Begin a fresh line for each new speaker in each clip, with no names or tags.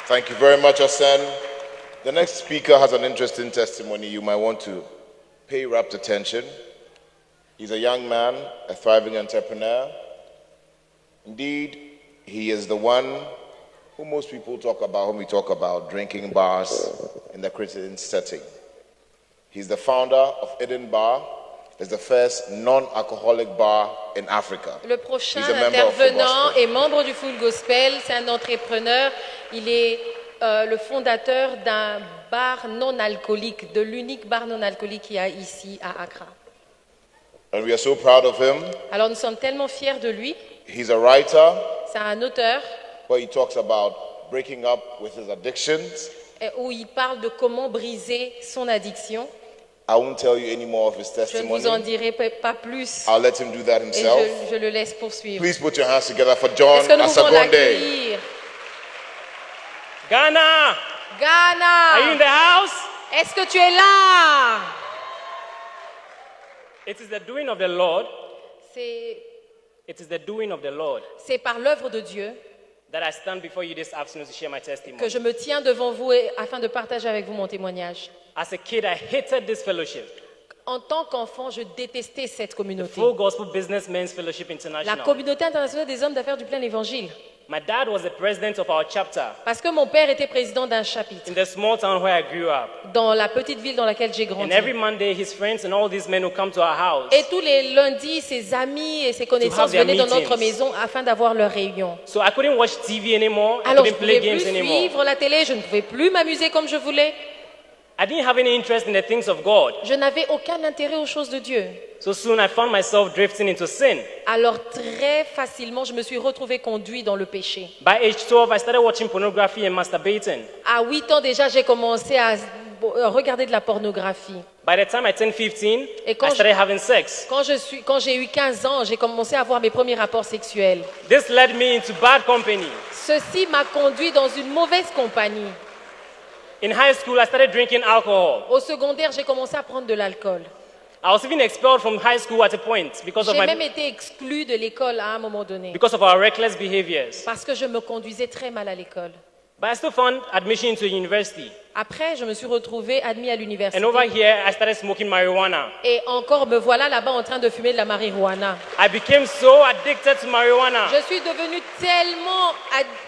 Thank you very much, Hassan. The next speaker has an interesting testimony. You might want to pay rapt attention. He's a young man, a thriving entrepreneur. Indeed, he is the one who most people talk about when we talk about drinking bars in the Christian setting. He's the founder of Eden Bar. It's the first non-alcoholic bar in Africa.
Le prochain
He's a member of Full
intervenant
Gospel.
est membre du Full Gospel, c'est un entrepreneur. Il est le fondateur d'un bar non alcoolique, de l'unique bar non alcoolique qu'il y a ici à Accra.
And we are so proud of him.
Alors nous sommes tellement fiers de lui.
He's a writer
C'est un auteur
where he talks about breaking up with his addictions.
où il parle de comment briser son addiction.
I won't tell you any more of his
Je ne vous en
testimony.
dirai pas plus
I'll let him do that
et
himself.
je le laisse poursuivre.
Please put your hands together for John
Est-ce que nous pouvons
Asagonde.
l'accueillir?
Ghana, are you in
Ghana,
the house?
est-ce que tu es là?
It is the doing of the Lord.
C'est
It is the doing of the Lord
par l'œuvre de Dieu
that I stand before you this afternoon to share my
que
testimony.
je me tiens devant vous afin de partager avec vous mon témoignage.
As a kid, I hated this fellowship,
En tant qu'enfant, je détestais cette communauté.
Full Gospel Businessmen's Fellowship
La
International.
communauté internationale des hommes d'affaires du plein évangile.
My dad was the president of our chapter
Parce que mon père était président d'un chapitre
in the small town where I grew up.
dans la petite ville dans laquelle j'ai
And
grandi.
every Monday, his friends and all these men would come to our house.
Et tous les lundis, ses amis et ses connaissances
their
venaient dans notre
meetings.
maison afin d'avoir leur réunion.
So I couldn't watch TV anymore. I
Alors je ne
couldn't play
pouvais plus
games anymore.
suivre la télé, je ne pouvais plus m'amuser comme je voulais.
I didn't have any interest in the things of God.
Je n'avais aucun intérêt aux choses de Dieu.
So soon I found myself drifting into sin.
Alors très facilement, je me suis retrouvée conduit dans le péché.
By age 12, I started watching pornography and masturbating.
À 8 ans déjà, j'ai commencé à regarder de la pornographie.
By the time I turned 15,
Et
I
quand
started having sex.
Quand j'ai eu 15 ans, j'ai commencé à avoir mes premiers rapports sexuels.
This led me into bad company.
Ceci m'a conduit dans une mauvaise compagnie.
In high school, I started drinking alcohol.
Au secondaire, j'ai commencé à prendre de l'alcool.
I was even expelled from high school at a point because
J'ai même été exclue de l'école à un moment donné.
of our reckless behaviors.
Parce que je me conduisais très mal à l'école.
But I still found admission into university.
Après, je me suis retrouvée admise à l'université.
And over here, I started smoking marijuana.
Et encore, me voilà là-bas en train de fumer de la marijuana.
I became so addicted to marijuana.
Je suis devenue tellement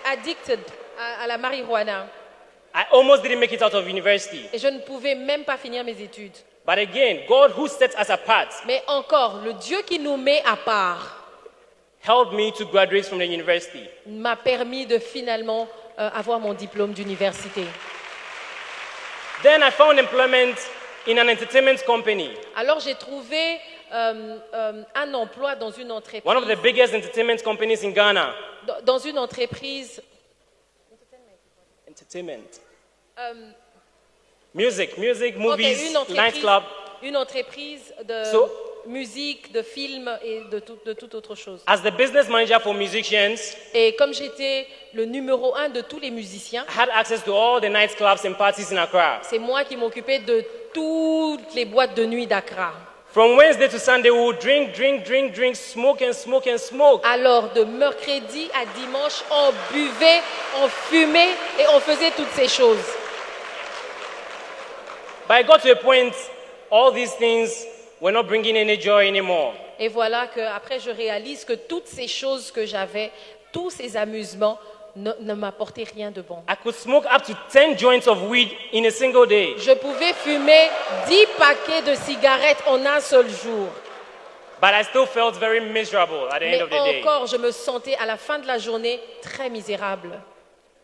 addicted à la marijuana.
I almost didn't make it out of university.
Et je ne pouvais même pas finir mes études.
But again, God who sets us apart
Mais encore, le Dieu qui nous met à part
helped me to graduate from the university.
m'a permis de finalement avoir mon diplôme d'université.
Then I found employment in an entertainment company,
Alors j'ai trouvé un emploi dans une entreprise.
one of the biggest entertainment companies in Ghana.
Dans une entreprise.
Entertainment.
euh,
Music, movies,
une entreprise,
nightclub.
une entreprise de
So-
musique, de films et de toute autre chose.
As the business manager for musicians,
Et comme j'étais le numéro 1 de tous les musiciens,
I had access to all the nightclubs and parties in Accra.
c'est moi qui m'occupais de toutes les boîtes de nuit d'Accra.
From Wednesday to Sunday, we would drink, smoke and smoke and smoke.
Alors de mercredi à dimanche, on buvait, on fumait et on faisait toutes ces choses.
But I got to a point, all these things were not bringing any joy anymore.
Et voilà qu'après je réalise que toutes ces choses que j'avais, tous ces amusements ne m'apportaient rien de bon.
I could smoke up to 10 joints of weed in a single day.
Je pouvais fumer 10 paquets de cigarettes en un seul jour.
But I still felt very miserable at the
Mais
end of the day.
encore, je me sentais à la fin de la journée très misérable.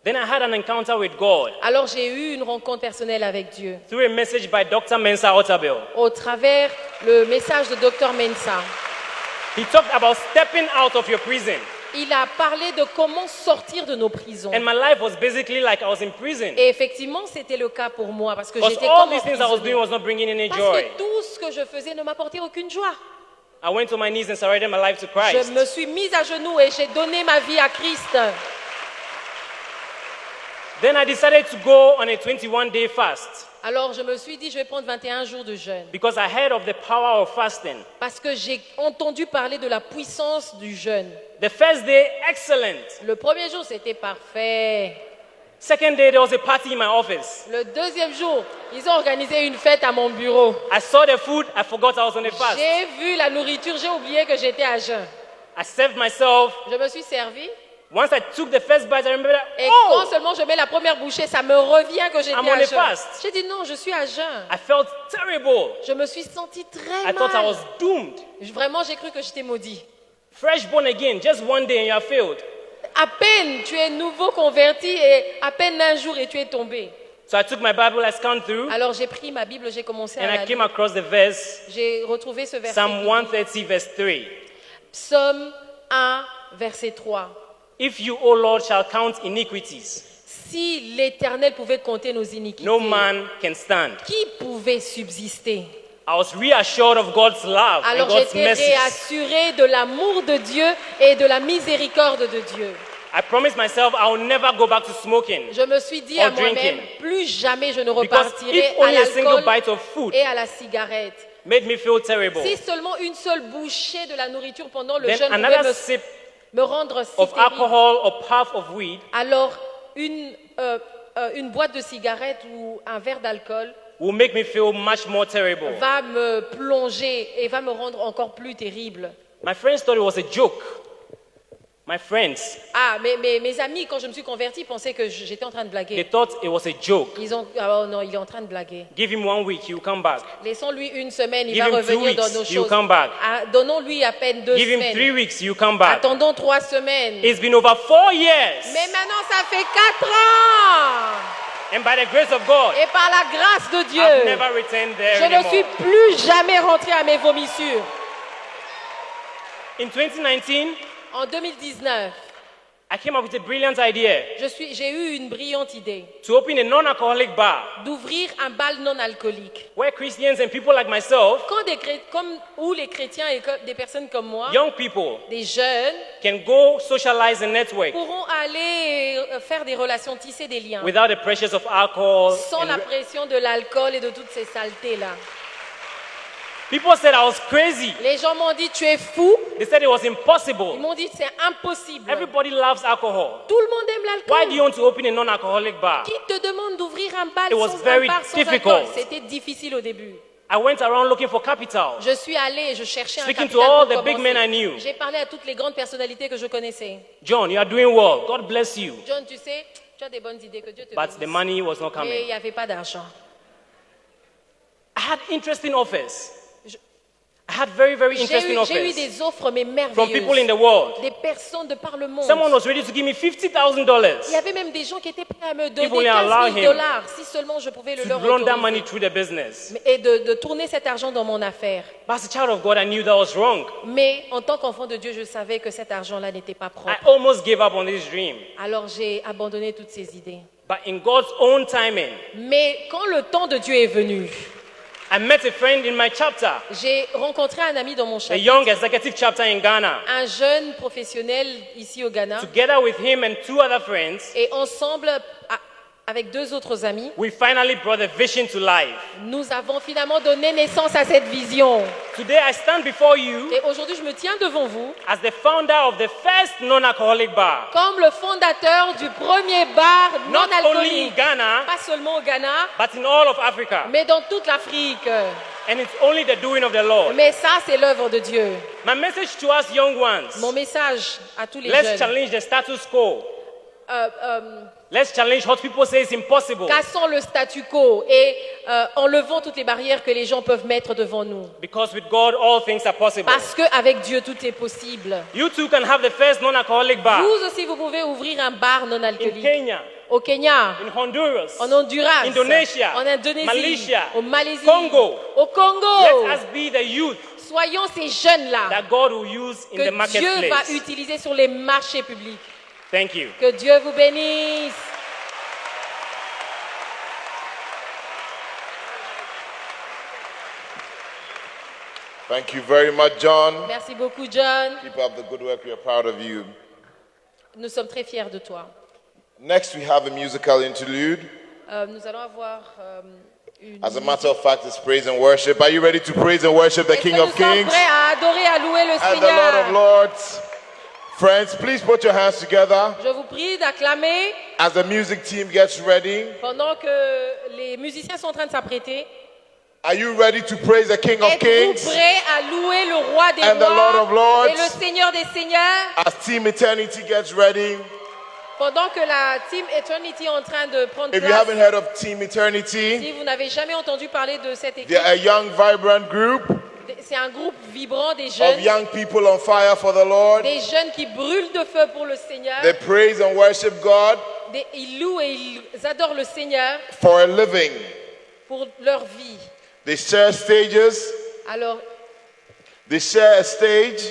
Then I had an encounter with God
Alors j'ai eu une rencontre personnelle avec Dieu
through a message by Dr. Mensa Otabil.
au travers le message de Dr Mensa.
He talked about stepping out of your prison.
Il a parlé de comment sortir de nos prisons.
And my life was basically like I was in prison.
Et effectivement, c'était le cas pour moi parce que
Because
j'étais
all
comme
these things I was doing
emprisonnée.
was not bringing any
Parce
joy.
que tout ce que je faisais ne m'apportait aucune joie.
I went to my knees and surrendered my life to
Je
Christ.
me suis mise à genoux et j'ai donné ma vie à Christ.
Then I decided to go on a 21-day fast
Alors je me suis dit, je vais prendre 21 jours de jeûne.
because I heard of the power of fasting.
Parce que j'ai entendu parler de la puissance du jeûne.
The first day, excellent.
Le premier jour, c'était parfait.
Second day, there was a party in my office.
Le deuxième jour, ils ont organisé une fête à mon bureau.
I saw the food, I forgot I was on a fast.
J'ai vu la nourriture, j'ai oublié que j'étais à jeun.
I served myself.
Je me suis servi.
Once I took the first bite, I remember that,
Et quand
oh,
seulement je mets la première bouchée, ça me revient que j'étais
I'm on
à
a
jeun.
fast.
J'ai dit non, je suis à jeun.
I felt terrible.
Je me suis sentie très
I thought I
mal.
was doomed.
Vraiment, j'ai cru que j'étais maudit.
Fresh born again, just one day and you have failed.
À peine tu es nouveau converti et à peine un jour et tu es tombé.
So I took my Bible, I scanned through,
Alors j'ai pris ma Bible, j'ai commencé à
and I
la
came
lire.
across the verse,
J'ai retrouvé ce verset.
Psalm
qui dit,
130, verse 3.
Psaume 1, verset 3.
If you, O Lord, shall count iniquities,
Si l'Éternel pouvait compter nos iniquités,
no man can stand.
qui pouvait subsister?
I was reassured of God's love and
Alors
God's
j'étais
mercy.
réassurée de l'amour de Dieu et de la miséricorde de Dieu.
I promised myself I will never go back to smoking.
Je me suis dit
Or
à moi-même,
drinking.
plus jamais je ne
Because
repartirai
if
à
only a single
l'alcool
bite of food
et à la cigarette.
made me feel terrible,
Si seulement une seule bouchée de la nourriture pendant le
then
jeûne pouvait
another sip
me rendre si
of
terrible,
alcohol or puff of weed
alors une boîte de cigarette ou un verre d'alcool
will make me feel much more terrible.
va me plonger et va me rendre encore plus terrible.
My friends thought it was a joke. My friends,
Ah, mes amis, quand je me suis convertie, pensaient que j'étais en train de
they
blaguer.
thought it was a joke.
Ils ont, ah oh non, il est en train de blaguer.
Give him 1 week, he will come back.
Laissons-lui une semaine, il
Give
va
him 2
revenir dans
weeks,
nos
he'll
choses.
come back.
Ah, donnons-lui à peine 2
Give him 3
semaines.
weeks, he will come back.
Attendons 3 semaines.
It's been over 4 years.
Mais maintenant, ça fait 4 ans.
And by the grace of God,
Et par la grâce de
I've
Dieu,
never returned there
je ne
anymore.
suis plus jamais rentré à mes vomissures.
In 2019,
En 2019,
I came up with a brilliant idea
j'ai eu une brillante idée
to open a non-alcoholic bar
d'ouvrir un bal non alcoolique.
where Christians and people like myself,
Où les chrétiens et des personnes comme moi,
young people,
des jeunes,
can go socialize and network
pourront aller faire des relations, tisser des liens,
without the pressures of alcohol.
sans la
And
pression de l'alcool et de toutes ces saletés-là.
people said I was crazy.
Les gens m'ont dit, tu es fou.
They said it was
Ils
impossible.
m'ont dit, c'est impossible.
Everybody loves alcohol.
Tout le monde aime
Why do you
l'alcool.
want to open a non-alcoholic bar?
Qui te demande d'ouvrir un bal
It was
sans un
very
bar sans
difficult.
alcool? C'était difficile au début.
I went around looking for capital.
Je suis allée et je cherchais un
Speaking
capital
to all
pour
the big men I
commencer.
knew.
J'ai parlé à toutes les grandes personnalités que je connaissais.
John, you are doing well. God bless you.
John, tu sais, tu as des bonnes idées, que Dieu te
But the
bénisse.
money was not
Mais il
coming.
n'y avait pas d'argent.
I had interesting offers. I had very, very interesting
J'ai eu
offers
des offres, mais
from people in
merveilleuses.
the world.
Des personnes de par le monde.
Someone was ready to give me
Il y
$50,000
avait même des gens qui étaient prêts à me
If
donner
only I allow
15
him
000 $ si seulement je pouvais le
to
leur
run that money
autoriser.
through the business.
Et de tourner cet argent dans mon affaire.
But as a child of God, I knew that was wrong.
Mais en tant qu'enfant de Dieu, je savais que cet argent-là n'était pas propre.
I almost gave up on this dream.
Alors j'ai abandonné toutes ces idées.
But in God's own timing,
Mais quand le temps de Dieu est venu,
I met a friend in my chapter,
j'ai rencontré un ami dans mon
a
chapitre,
young executive chapter in Ghana.
un jeune professionnel ici au Ghana.
Together with him and 2 other friends,
Et ensemble, avec 2 autres amis,
we finally brought the vision to life.
nous avons finalement donné naissance à cette vision.
Today I stand before you
Et aujourd'hui, je me tiens devant vous
as the founder of the first non-alcoholic bar.
comme le fondateur du premier bar non
Not only in
alcoolique.
Ghana,
Pas seulement au Ghana,
but in all of Africa.
mais dans toute l'Afrique.
And it's only the doing of the Lord.
Mais ça, c'est l'œuvre de Dieu.
My message to us young ones,
Mon message à tous les
let's
jeunes.
challenge the status quo.
euh,
Let's challenge what people say is impossible.
cassons le statu quo et enlevons toutes les barrières que les gens peuvent mettre devant nous.
Because with God, all things are possible.
Parce qu'avec Dieu, tout est possible.
You too can have the first non-alcoholic bar
Vous aussi, vous pouvez ouvrir un bar non
in
alcoolique.
Kenya,
Au Kenya,
in Honduras,
en Honduras,
Indonesia,
en Indonésie,
Malaysia,
au Malaisie,
Congo.
au Congo.
Let us be the youth
Soyons ces jeunes-là
that God will use in the
que Dieu va
marketplace.
utiliser sur les marchés publics.
Thank you.
Que Dieu vous bénisse.
Thank you very much, John.
Merci beaucoup, John.
Keep up the good work. We are proud of you.
Nous sommes très fiers de toi.
Next, we have a musical interlude.
Nous allons avoir une...
As a matter of fact, it's praise and worship. Are you ready to praise and worship the
Est-ce
King
que nous
of
sommes
Kings
prêts à adorer, à louer le
and the Lord of
Seigneur?
Lords? Friends, please put your hands together
Je vous prie d'acclamer
as the music team gets ready.
pendant que les musiciens sont en train de s'apprêter.
Are you ready to praise the King of
Êtes-vous
Kings
prêts à louer le roi des
and the Lord of
rois
Lords?
et le Seigneur des seigneurs?
As Team Eternity gets ready.
Pendant que la Team Eternity est en train de prendre
If you
place,
haven't heard of Team Eternity,
si vous n'avez jamais entendu parler de cette équipe,
they're a young, vibrant group
c'est un groupe vibrant des
of
jeunes,
young people on fire for the Lord.
des jeunes qui brûlent de feu pour le Seigneur.
They praise and worship God
Ils louent et ils adorent le Seigneur
for a living.
pour leur vie.
They share stages.
Alors,
They share a stage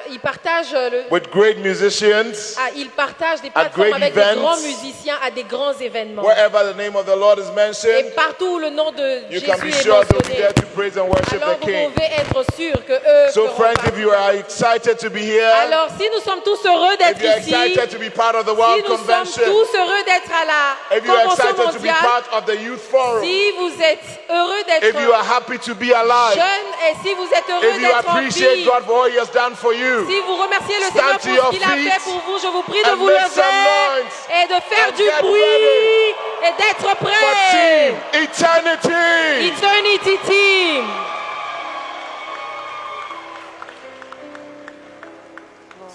ils partagent
with great musicians.
ils partagent des
At
plateformes
great
avec des
events.
grands musiciens à des grands événements.
Wherever the name of the Lord is
Et
mentioned,
partout où le nom de
you
Jésus
can be
est
sure they'll be
mentionné,
there to praise and worship
alors
the
vous
King.
pouvez être sûr que eux
So,
feront
friends,
partie.
if you are excited to be here,
Alors, si nous sommes tous heureux
if
d'être
you're
ici,
excited to be part of the
si
World
nous sommes
Convention,
tous heureux d'être à la
if you're
Convention
excited to be
mondiale,
part of the Youth Forum,
si vous êtes heureux
if
d'être
you are happy to be alive,
jeune et si vous êtes heureux
if you
d'être en
appreciate
vie,
God for all He has done for you,
si vous remerciez le
stand
Seigneur
to
pour
your
ce qu'il a
feet
fait pour vous, je vous prie de
and
vous
make some
lever
noise
et de faire
and
du
get
bruit
ready
et d'être
for
prêt.
Team Eternity.
Eternity Team.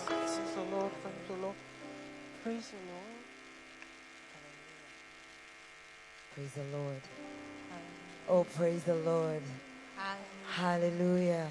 Praise the Lord, praise the Lord, praise the Lord.
Praise the Lord. Oh, praise the Lord. Hallelujah.